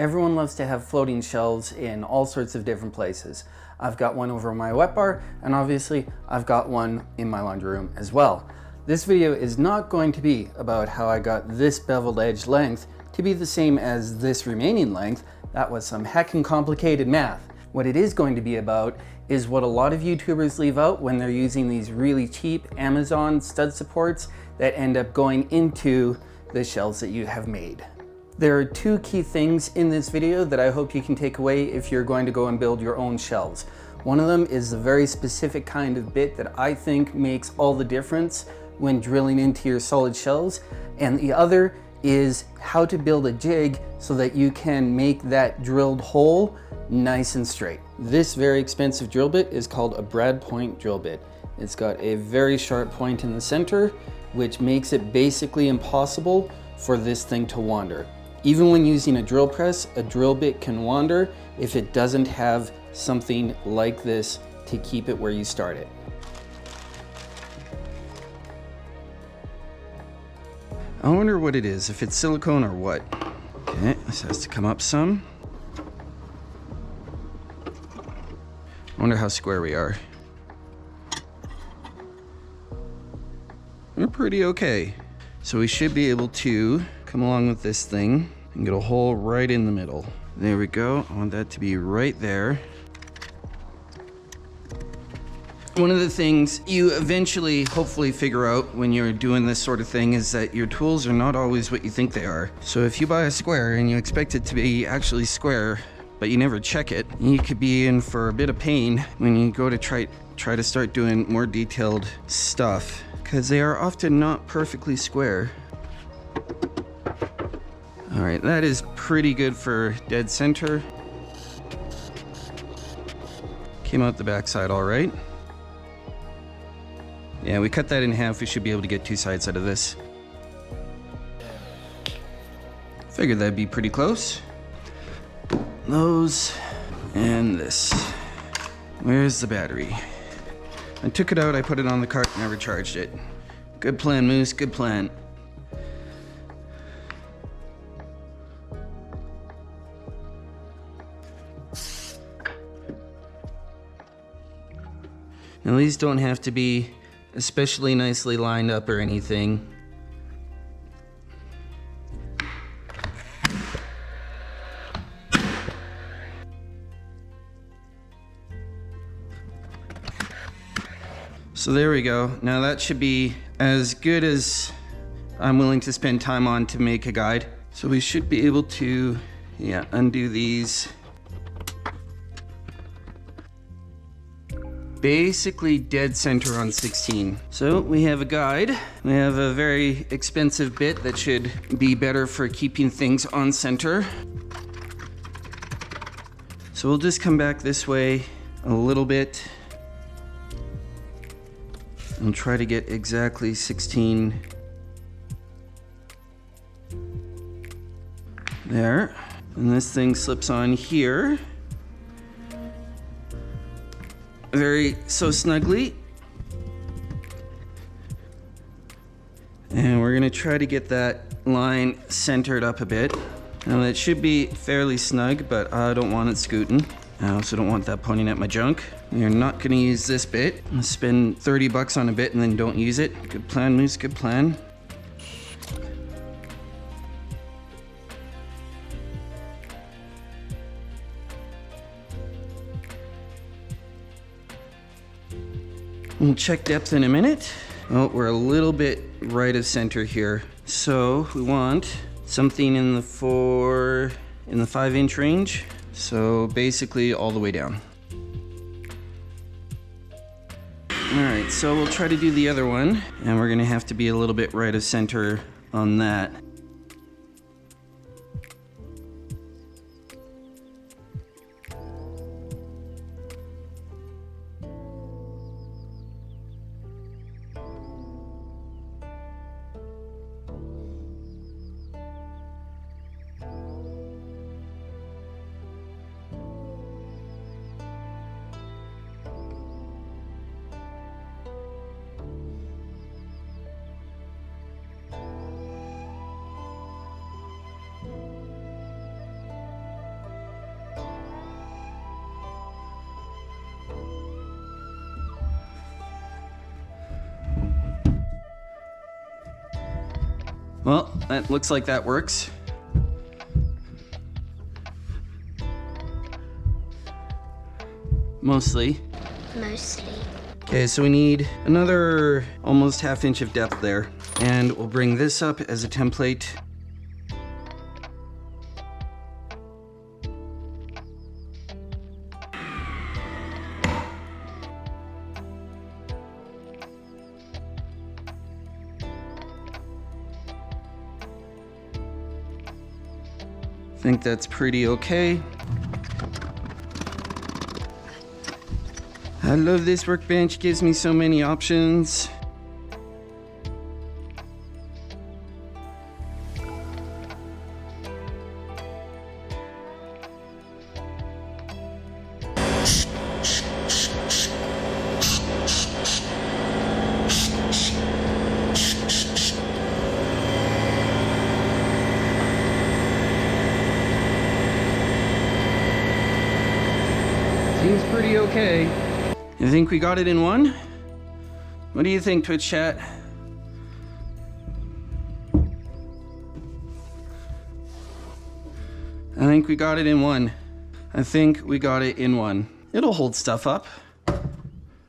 Everyone loves to have floating shelves in all sorts of different places. I've got one over my wet bar, and obviously I've got one in my laundry room as well. This video is not going to be about how I got this beveled edge length to be the same as this remaining length. That was some heckin' complicated math. What it is going to be about is what a lot of YouTubers leave out when they're using these really cheap Amazon stud supports that end up going into the shelves that you have made. There are two key things in this video that I hope you can take away if you're going to go and build your own shelves. One of them is a very specific kind of bit that I think makes all the difference when drilling into your solid shelves, and the other is how to build a jig so that you can make that drilled hole nice and straight. This very expensive drill bit is called a brad point drill bit. It's got a very sharp point in the center, which makes it basically impossible for this thing to wander. Even when using a drill press, a drill bit can wander if it doesn't have something like this to keep it where you start it. I wonder what it is, if it's silicone or what. Okay, this has to come up some. I wonder how square we are. We're pretty okay. So we should be able to come along with this thing and get a hole right in the middle. There we go. I want that to be right there. One of the things you eventually hopefully figure out when you're doing this sort of thing is that your tools are not always what you think they are. So if you buy a square and you expect it to be actually square, but you never check it, you could be in for a bit of pain when you go to try to start doing more detailed stuff, because they are often not perfectly square. All right, that is pretty good for dead center. Came out the backside all right. Yeah, we cut that in half. We should be able to get two sides out of this. Figured that'd be pretty close. Those and this. Where's the battery? I took it out, I put it on the cart, never charged it. Good plan, Moose, good plan. Now these don't have to be especially nicely lined up or anything. So there we go. Now that should be as good as I'm willing to spend time on to make a guide. So we should be able to, undo these. Basically dead center on 16. So we have a guide. We have a very expensive bit that should be better for keeping things on center. So we'll just come back this way a little bit and try to get exactly 16 there. And this thing slips on here. So snugly. And we're gonna try to get that line centered up a bit. Now that should be fairly snug, but I don't want it scooting. I also don't want that pointing at my junk. You're not gonna use this bit. I'm gonna spend 30 bucks on a bit and then don't use it. Good plan, Moose, good plan. We'll check depth in a minute. Oh, we're a little bit right of center here. So we want something in the 5-inch range. So basically all the way down. All right, so we'll try to do the other one, and we're gonna have to be a little bit right of center on that. Well, that looks like that works. Mostly. Okay, so we need another almost ½ inch of depth there. And we'll bring this up as a template. I think that's pretty okay. I love this workbench, gives me so many options. Seems pretty okay. I think we got it in one. What do you think, Twitch chat? I think we got it in one. It'll hold stuff up.